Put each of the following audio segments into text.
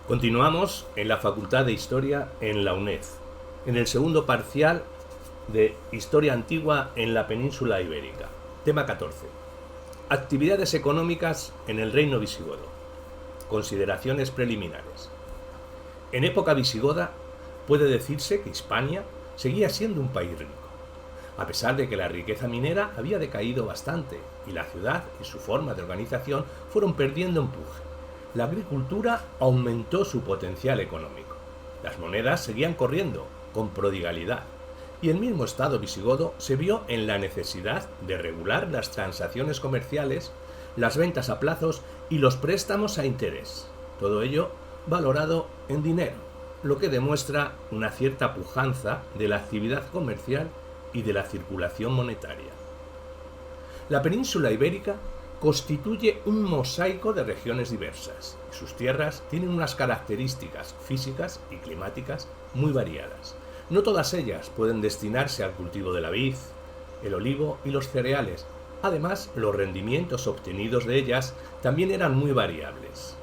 Continuamos en la Facultad de Historia en la UNED, en el segundo parcial de Historia Antigua en la Península Ibérica. Tema 14. Actividades económicas en el Reino Visigodo. Consideraciones preliminares. En época visigoda puede decirse que Hispania seguía siendo un país rico, a pesar de que la riqueza minera había decaído bastante y la ciudad y su forma de organización fueron perdiendo empuje. La agricultura aumentó su potencial económico. Las monedas seguían corriendo con prodigalidad y el mismo Estado visigodo se vio en la necesidad de regular las transacciones comerciales, las ventas a plazos y los préstamos a interés. Todo ello valorado en dinero, lo que demuestra una cierta pujanza de la actividad comercial y de la circulación monetaria. La península ibérica constituye un mosaico de regiones diversas y sus tierras tienen unas características físicas y climáticas muy variadas. No todas ellas pueden destinarse al cultivo de la vid, el olivo y los cereales. Además, los rendimientos obtenidos de ellas también eran muy variables.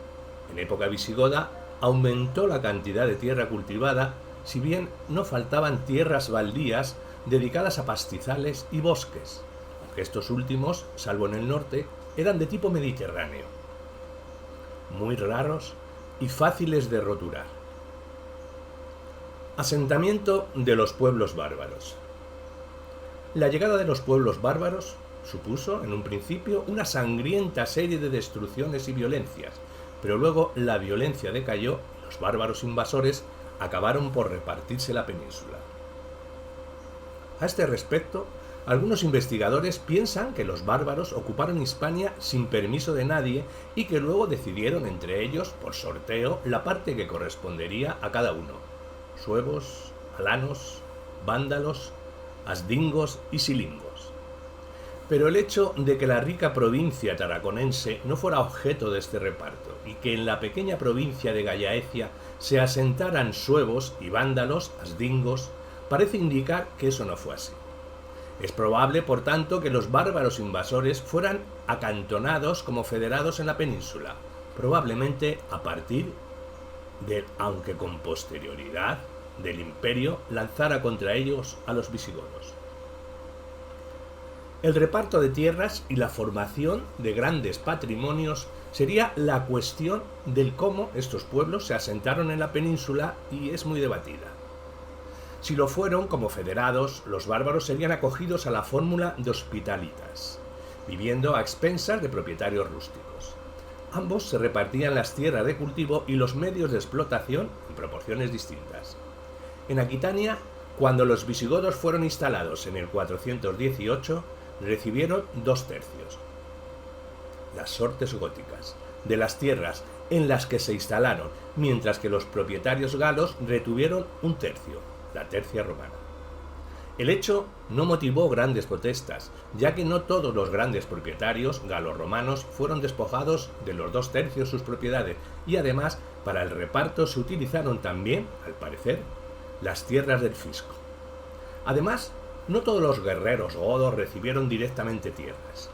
En época visigoda aumentó la cantidad de tierra cultivada, si bien no faltaban tierras baldías dedicadas a pastizales y bosques, aunque estos últimos, salvo en el norte, eran de tipo mediterráneo, muy raros y fáciles de roturar. Asentamiento de los pueblos bárbaros. La llegada de los pueblos bárbaros supuso, en un principio, una sangrienta serie de destrucciones y violencias, pero luego la violencia decayó y los bárbaros invasores acabaron por repartirse la península. A este respecto, algunos investigadores piensan que los bárbaros ocuparon Hispania sin permiso de nadie y que luego decidieron entre ellos, por sorteo, la parte que correspondería a cada uno: suevos, alanos, vándalos, asdingos y silingos. Pero el hecho de que la rica provincia tarraconense no fuera objeto de este reparto y que en la pequeña provincia de Gallaecia se asentaran suevos y vándalos, asdingos, parece indicar que eso no fue así. Es probable, por tanto, que los bárbaros invasores fueran acantonados como federados en la península, probablemente a partir de, aunque con posterioridad, del imperio lanzara contra ellos a los visigodos. El reparto de tierras y la formación de grandes patrimonios sería la cuestión del cómo estos pueblos se asentaron en la península y es muy debatida. Si lo fueron como federados, los bárbaros serían acogidos a la fórmula de hospitalitas, viviendo a expensas de propietarios rústicos. Ambos se repartían las tierras de cultivo y los medios de explotación en proporciones distintas. En Aquitania, cuando los visigodos fueron instalados en el 418, recibieron 2/3, las sortes góticas, de las tierras en las que se instalaron, mientras que los propietarios galos retuvieron 1/3, la tercia romana. El hecho no motivó grandes protestas, ya que no todos los grandes propietarios galo-romanos fueron despojados de los 2/3 sus propiedades, y además para el reparto se utilizaron también, al parecer, las tierras del fisco. Además, no todos los guerreros godos recibieron directamente tierras.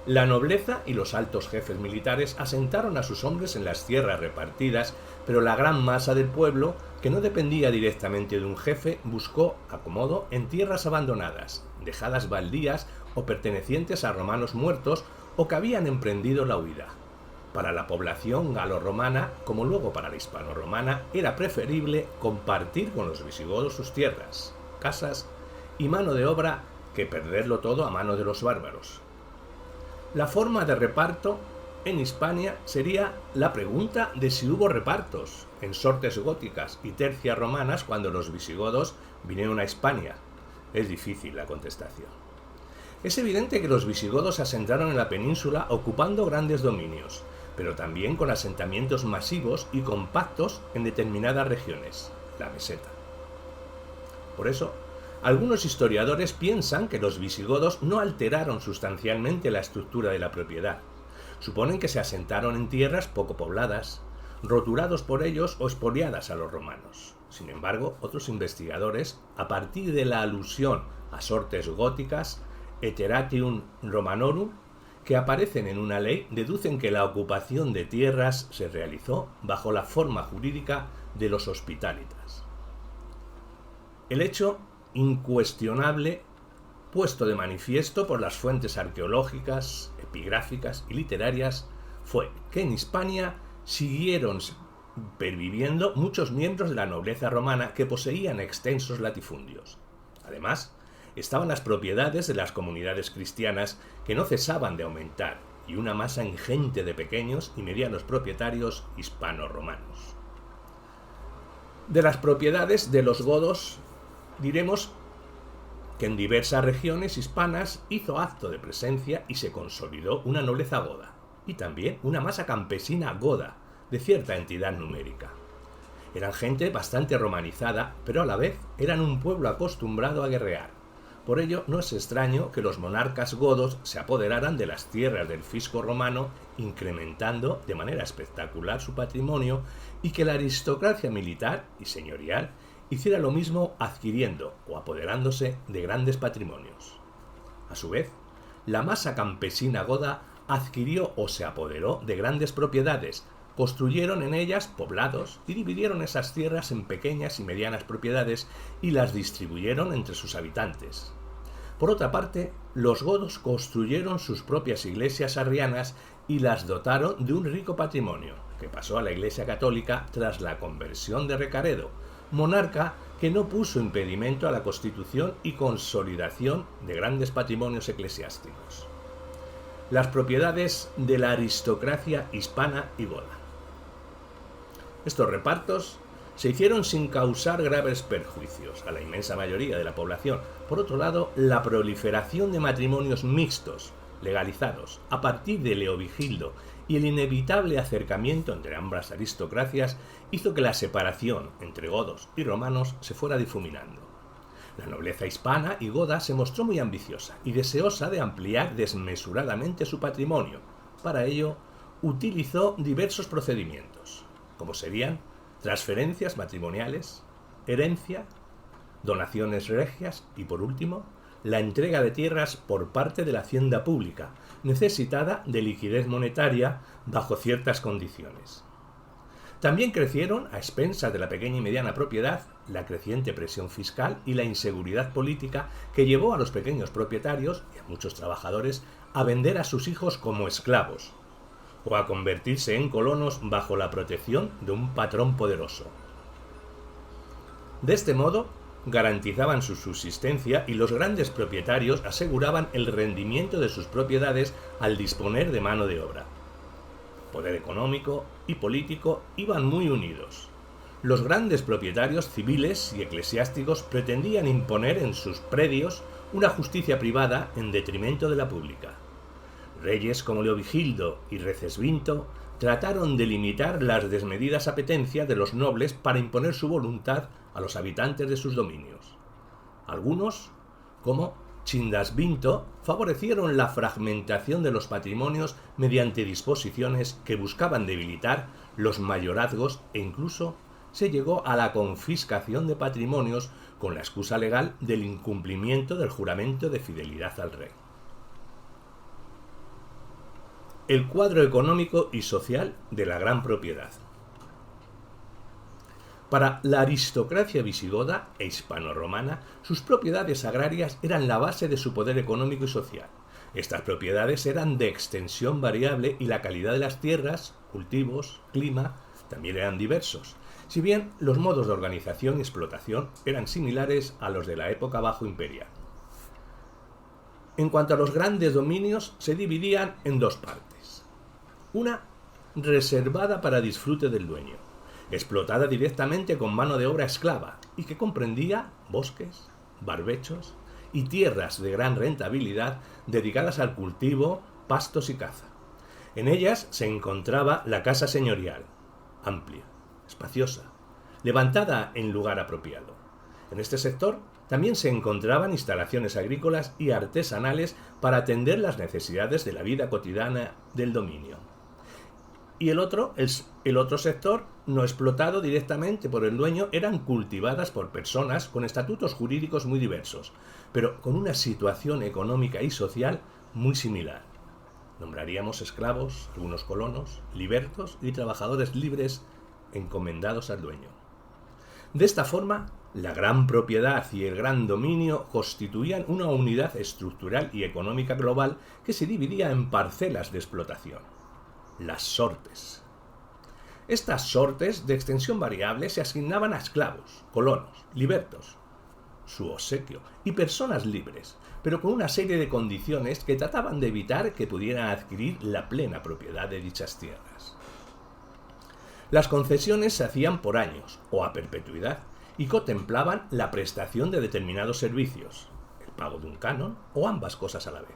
La nobleza y los altos jefes militares asentaron a sus hombres en las tierras repartidas, pero la gran masa del pueblo, que no dependía directamente de un jefe, buscó acomodo en tierras abandonadas, dejadas baldías o pertenecientes a romanos muertos o que habían emprendido la huida. Para la población galo-romana, como luego para la hispano-romana, era preferible compartir con los visigodos sus tierras, casas y mano de obra que perderlo todo a mano de los bárbaros. La forma de reparto en Hispania sería la pregunta de si hubo repartos en sortes góticas y tercias romanas cuando los visigodos vinieron a Hispania. Es difícil la contestación. Es evidente que los visigodos se asentaron en la península ocupando grandes dominios, pero también con asentamientos masivos y compactos en determinadas regiones, la meseta. Por eso, algunos historiadores piensan que los visigodos no alteraron sustancialmente la estructura de la propiedad. Suponen que se asentaron en tierras poco pobladas, roturados por ellos o expoliadas a los romanos. Sin embargo, otros investigadores, a partir de la alusión a sortes góticas, Aeteratium Romanorum, que aparecen en una ley deducen que la ocupación de tierras se realizó bajo la forma jurídica de los hospitalitas. El hecho incuestionable, puesto de manifiesto por las fuentes arqueológicas, epigráficas y literarias, fue que en Hispania siguieron perviviendo muchos miembros de la nobleza romana que poseían extensos latifundios. Además, estaban las propiedades de las comunidades cristianas que no cesaban de aumentar y una masa ingente de pequeños y medianos propietarios hispano-romanos. De las propiedades de los godos diremos que en diversas regiones hispanas hizo acto de presencia y se consolidó una nobleza goda y también una masa campesina goda de cierta entidad numérica. Eran gente bastante romanizada, pero a la vez eran un pueblo acostumbrado a guerrear. Por ello, no es extraño que los monarcas godos se apoderaran de las tierras del fisco romano, incrementando de manera espectacular su patrimonio, y que la aristocracia militar y señorial hiciera lo mismo adquiriendo o apoderándose de grandes patrimonios. A su vez, la masa campesina goda adquirió o se apoderó de grandes propiedades, construyeron en ellas poblados y dividieron esas tierras en pequeñas y medianas propiedades y las distribuyeron entre sus habitantes. Por otra parte, los godos construyeron sus propias iglesias arrianas y las dotaron de un rico patrimonio, que pasó a la Iglesia Católica tras la conversión de Recaredo, monarca que no puso impedimento a la constitución y consolidación de grandes patrimonios eclesiásticos. Las propiedades de la aristocracia hispana y goda. Estos repartos se hicieron sin causar graves perjuicios a la inmensa mayoría de la población. Por otro lado, la proliferación de matrimonios mixtos, legalizados, a partir de Leovigildo y el inevitable acercamiento entre ambas aristocracias hizo que la separación entre godos y romanos se fuera difuminando. La nobleza hispana y goda se mostró muy ambiciosa y deseosa de ampliar desmesuradamente su patrimonio. Para ello, utilizó diversos procedimientos, como serían transferencias matrimoniales, herencia, donaciones regias y, por último, la entrega de tierras por parte de la hacienda pública, necesitada de liquidez monetaria bajo ciertas condiciones. También crecieron, a expensas de la pequeña y mediana propiedad, la creciente presión fiscal y la inseguridad política que llevó a los pequeños propietarios y a muchos trabajadores a vender a sus hijos como esclavos o a convertirse en colonos bajo la protección de un patrón poderoso. De este modo, garantizaban su subsistencia y los grandes propietarios aseguraban el rendimiento de sus propiedades al disponer de mano de obra. Poder económico y político iban muy unidos. Los grandes propietarios civiles y eclesiásticos pretendían imponer en sus predios una justicia privada en detrimento de la pública. Reyes como Leovigildo y Recesvinto trataron de limitar las desmedidas apetencias de los nobles para imponer su voluntad a los habitantes de sus dominios. Algunos, como Chindasvinto, favorecieron la fragmentación de los patrimonios mediante disposiciones que buscaban debilitar los mayorazgos e incluso se llegó a la confiscación de patrimonios con la excusa legal del incumplimiento del juramento de fidelidad al rey. El cuadro económico y social de la gran propiedad. Para la aristocracia visigoda e hispano-romana, sus propiedades agrarias eran la base de su poder económico y social. Estas propiedades eran de extensión variable y la calidad de las tierras, cultivos, clima, también eran diversos, si bien los modos de organización y explotación eran similares a los de la época bajo imperial. En cuanto a los grandes dominios, se dividían en dos partes. Una reservada para disfrute del dueño, explotada directamente con mano de obra esclava y que comprendía bosques, barbechos y tierras de gran rentabilidad dedicadas al cultivo, pastos y caza. En ellas se encontraba la casa señorial, amplia, espaciosa, levantada en lugar apropiado. En este sector también se encontraban instalaciones agrícolas y artesanales para atender las necesidades de la vida cotidiana del dominio. Y el otro sector, no explotado directamente por el dueño, eran cultivadas por personas con estatutos jurídicos muy diversos, pero con una situación económica y social muy similar. Nombraríamos esclavos, algunos colonos, libertos y trabajadores libres encomendados al dueño. De esta forma, la gran propiedad y el gran dominio constituían una unidad estructural y económica global que se dividía en parcelas de explotación, las sortes. Estas sortes de extensión variable se asignaban a esclavos, colonos, libertos, su obsequio y personas libres, pero con una serie de condiciones que trataban de evitar que pudieran adquirir la plena propiedad de dichas tierras. Las concesiones se hacían por años o a perpetuidad y contemplaban la prestación de determinados servicios, el pago de un canon o ambas cosas a la vez.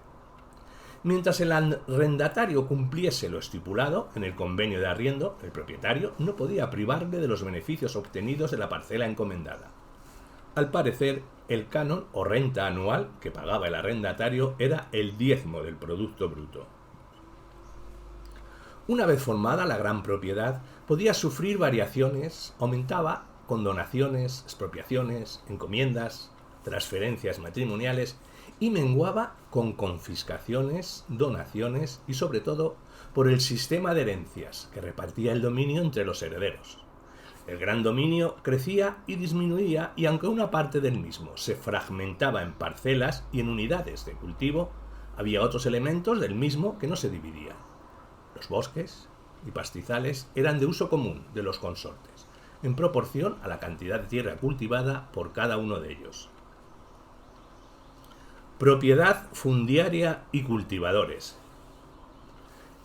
Mientras el arrendatario cumpliese lo estipulado en el convenio de arriendo, el propietario no podía privarle de los beneficios obtenidos de la parcela encomendada. Al parecer, el canon o renta anual que pagaba el arrendatario era el diezmo del producto bruto. Una vez formada la gran propiedad, podía sufrir variaciones, aumentaba con donaciones, expropiaciones, encomiendas, transferencias matrimoniales y menguaba con confiscaciones, donaciones y sobre todo por el sistema de herencias que repartía el dominio entre los herederos. El gran dominio crecía y disminuía y aunque una parte del mismo se fragmentaba en parcelas y en unidades de cultivo, había otros elementos del mismo que no se dividían. Los bosques y pastizales eran de uso común de los consortes, en proporción a la cantidad de tierra cultivada por cada uno de ellos. Propiedad fundiaria y cultivadores.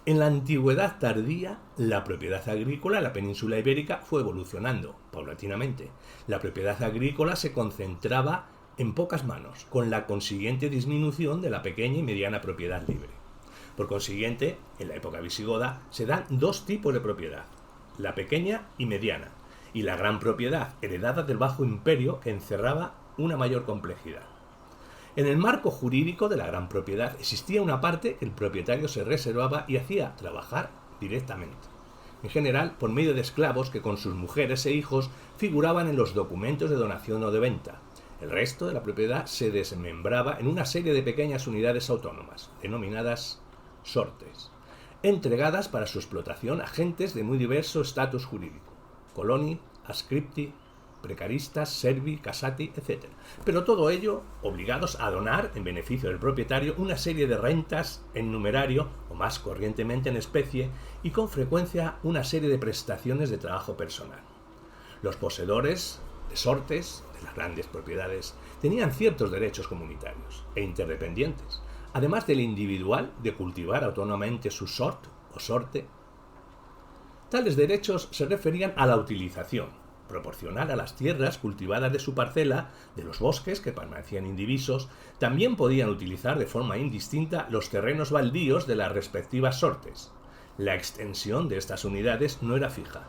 En la antigüedad tardía, la propiedad agrícola en la península ibérica fue evolucionando paulatinamente. La propiedad agrícola se concentraba en pocas manos, con la consiguiente disminución de la pequeña y mediana propiedad libre. Por consiguiente, en la época visigoda se dan dos tipos de propiedad, la pequeña y mediana, y la gran propiedad heredada del Bajo Imperio que encerraba una mayor complejidad. En el marco jurídico de la gran propiedad existía una parte que el propietario se reservaba y hacía trabajar directamente, en general por medio de esclavos que con sus mujeres e hijos figuraban en los documentos de donación o de venta. El resto de la propiedad se desmembraba en una serie de pequeñas unidades autónomas, denominadas sortes, entregadas para su explotación a gentes de muy diverso estatus jurídico, coloni, ascripti, precaristas, servi, casati, etc. Pero todo ello obligados a donar en beneficio del propietario una serie de rentas en numerario o más corrientemente en especie y con frecuencia una serie de prestaciones de trabajo personal. Los poseedores de sortes de las grandes propiedades tenían ciertos derechos comunitarios e interdependientes, además del individual de cultivar autónomamente su sort o sorte. Tales derechos se referían a la utilización proporcional a las tierras cultivadas de su parcela, de los bosques que permanecían indivisos. También podían utilizar de forma indistinta los terrenos baldíos de las respectivas sortes. La extensión de estas unidades no era fija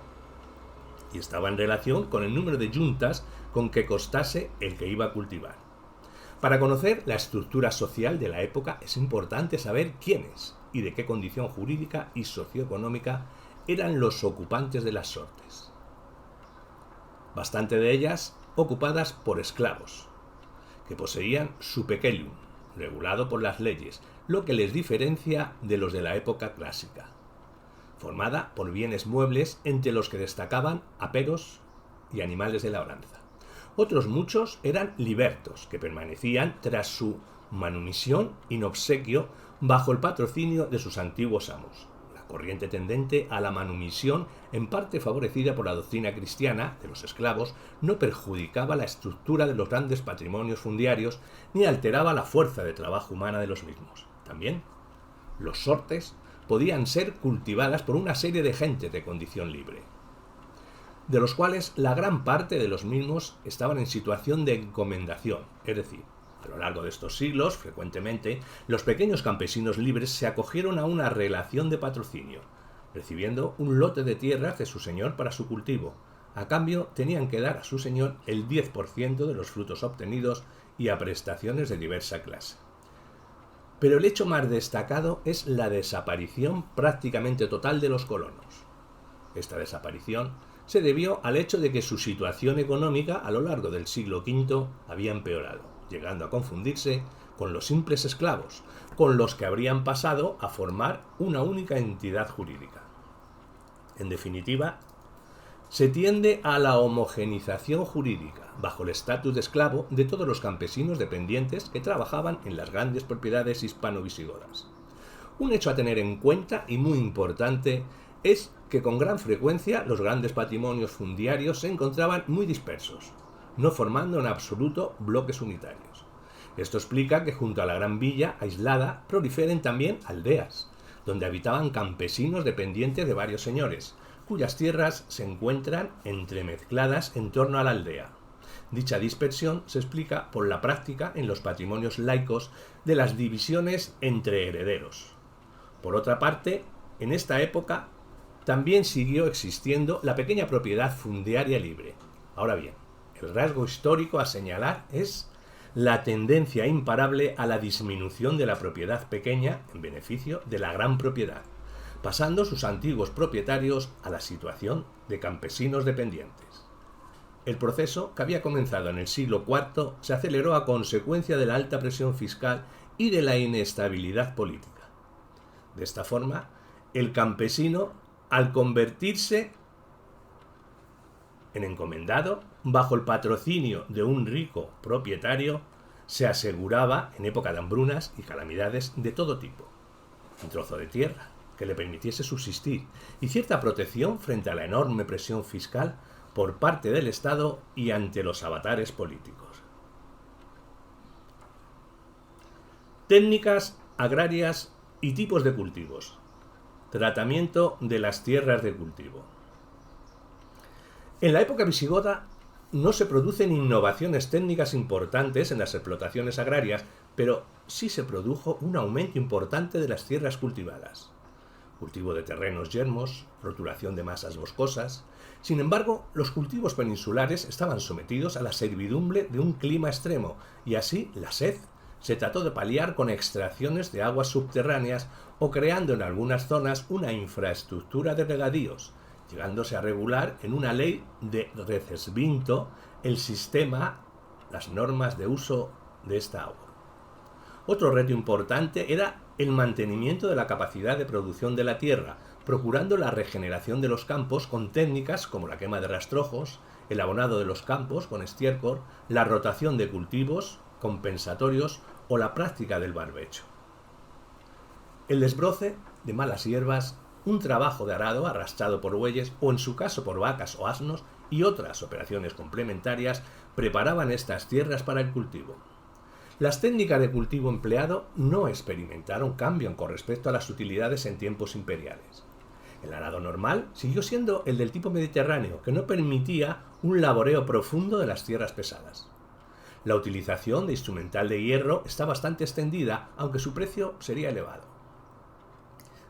y estaba en relación con el número de yuntas con que constase el que iba a cultivar. Para conocer la estructura social de la época es importante saber quiénes y de qué condición jurídica y socioeconómica eran los ocupantes de las sortes. Bastante de ellas ocupadas por esclavos, que poseían su pequelium, regulado por las leyes, lo que les diferencia de los de la época clásica, formada por bienes muebles entre los que destacaban aperos y animales de labranza. Otros muchos eran libertos, que permanecían tras su manumisión in obsequio bajo el patrocinio de sus antiguos amos. Corriente tendente a la manumisión, en parte favorecida por la doctrina cristiana de los esclavos, no perjudicaba la estructura de los grandes patrimonios fundiarios ni alteraba la fuerza de trabajo humana de los mismos. También, los sortes podían ser cultivadas por una serie de gentes de condición libre, de los cuales la gran parte de los mismos estaban en situación de encomendación, es decir, a lo largo de estos siglos, frecuentemente, los pequeños campesinos libres se acogieron a una relación de patrocinio, recibiendo un lote de tierras de su señor para su cultivo. A cambio, tenían que dar a su señor el 10% de los frutos obtenidos y a prestaciones de diversa clase. Pero el hecho más destacado es la desaparición prácticamente total de los colonos. Esta desaparición se debió al hecho de que su situación económica a lo largo del siglo V había empeorado, llegando a confundirse con los simples esclavos, con los que habrían pasado a formar una única entidad jurídica. En definitiva, se tiende a la homogenización jurídica, bajo el estatus de esclavo, de todos los campesinos dependientes que trabajaban en las grandes propiedades hispano-visigodas. Un hecho a tener en cuenta y muy importante es que con gran frecuencia los grandes patrimonios fundiarios se encontraban muy dispersos, no formando en absoluto bloques unitarios. Esto explica que junto a la gran villa aislada proliferen también aldeas, donde habitaban campesinos dependientes de varios señores, cuyas tierras se encuentran entremezcladas en torno a la aldea. Dicha dispersión se explica por la práctica en los patrimonios laicos de las divisiones entre herederos. Por otra parte, en esta época también siguió existiendo la pequeña propiedad fundiaria libre. Ahora bien, el rasgo histórico a señalar es la tendencia imparable a la disminución de la propiedad pequeña en beneficio de la gran propiedad, pasando sus antiguos propietarios a la situación de campesinos dependientes. El proceso, que había comenzado en el siglo IV, se aceleró a consecuencia de la alta presión fiscal y de la inestabilidad política. De esta forma, el campesino, al convertirse en encomendado, bajo el patrocinio de un rico propietario, se aseguraba, en época de hambrunas y calamidades de todo tipo, un trozo de tierra que le permitiese subsistir y cierta protección frente a la enorme presión fiscal por parte del Estado y ante los avatares políticos. Técnicas agrarias y tipos de cultivos. Tratamiento de las tierras de cultivo. En la época visigoda no se producen innovaciones técnicas importantes en las explotaciones agrarias, pero sí se produjo un aumento importante de las tierras cultivadas. Cultivo de terrenos yermos, roturación de masas boscosas. Sin embargo, los cultivos peninsulares estaban sometidos a la servidumbre de un clima extremo y así la sed se trató de paliar con extracciones de aguas subterráneas o creando en algunas zonas una infraestructura de regadíos, llegándose a regular en una ley de recesvinto el sistema, las normas de uso de esta agua. Otro reto importante era el mantenimiento de la capacidad de producción de la tierra, procurando la regeneración de los campos con técnicas como la quema de rastrojos, el abonado de los campos con estiércol, la rotación de cultivos compensatorios o la práctica del barbecho. El desbroce de malas hierbas, un trabajo de arado arrastrado por bueyes o en su caso por vacas o asnos y otras operaciones complementarias preparaban estas tierras para el cultivo. Las técnicas de cultivo empleado no experimentaron cambio con respecto a las utilidades en tiempos imperiales. El arado normal siguió siendo el del tipo mediterráneo, que no permitía un laboreo profundo de las tierras pesadas. La utilización de instrumental de hierro está bastante extendida, aunque su precio sería elevado.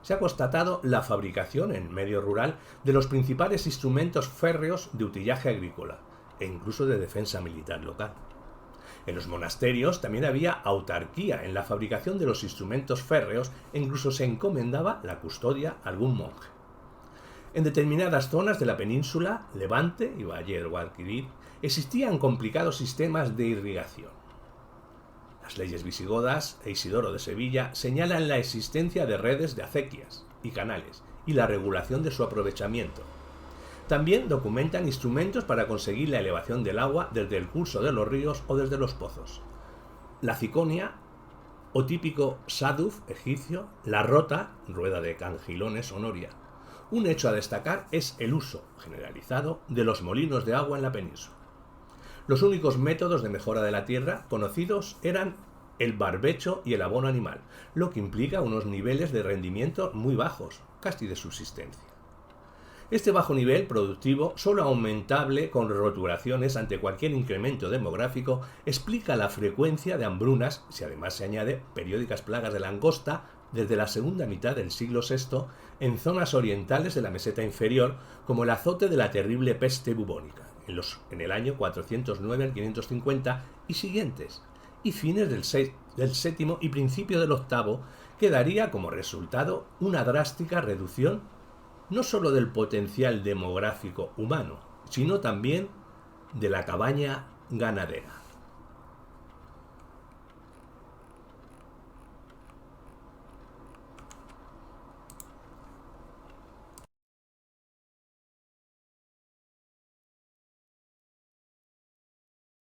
Se ha constatado la fabricación en medio rural de los principales instrumentos férreos de utillaje agrícola e incluso de defensa militar local. En los monasterios también había autarquía en la fabricación de los instrumentos férreos e incluso se encomendaba la custodia a algún monje. En determinadas zonas de la península, Levante y Valle del Guadalquivir, existían complicados sistemas de irrigación. Las leyes visigodas e Isidoro de Sevilla señalan la existencia de redes de acequias y canales y la regulación de su aprovechamiento. También documentan instrumentos para conseguir la elevación del agua desde el curso de los ríos o desde los pozos. La ciconia, o típico saduf egipcio, la rota, rueda de cangilones o noria. Un hecho a destacar es el uso generalizado de los molinos de agua en la península. Los únicos métodos de mejora de la tierra conocidos eran el barbecho y el abono animal, lo que implica unos niveles de rendimiento muy bajos, casi de subsistencia. Este bajo nivel productivo, solo aumentable con roturaciones ante cualquier incremento demográfico, explica la frecuencia de hambrunas, si además se añade periódicas plagas de langosta desde la segunda mitad del siglo VI en zonas orientales de la meseta inferior, como el azote de la terrible peste bubónica, en el año 409 al 550 y siguientes, y fines del VII y principio del VIII, que daría como resultado una drástica reducción no sólo del potencial demográfico humano, sino también de la cabaña ganadera.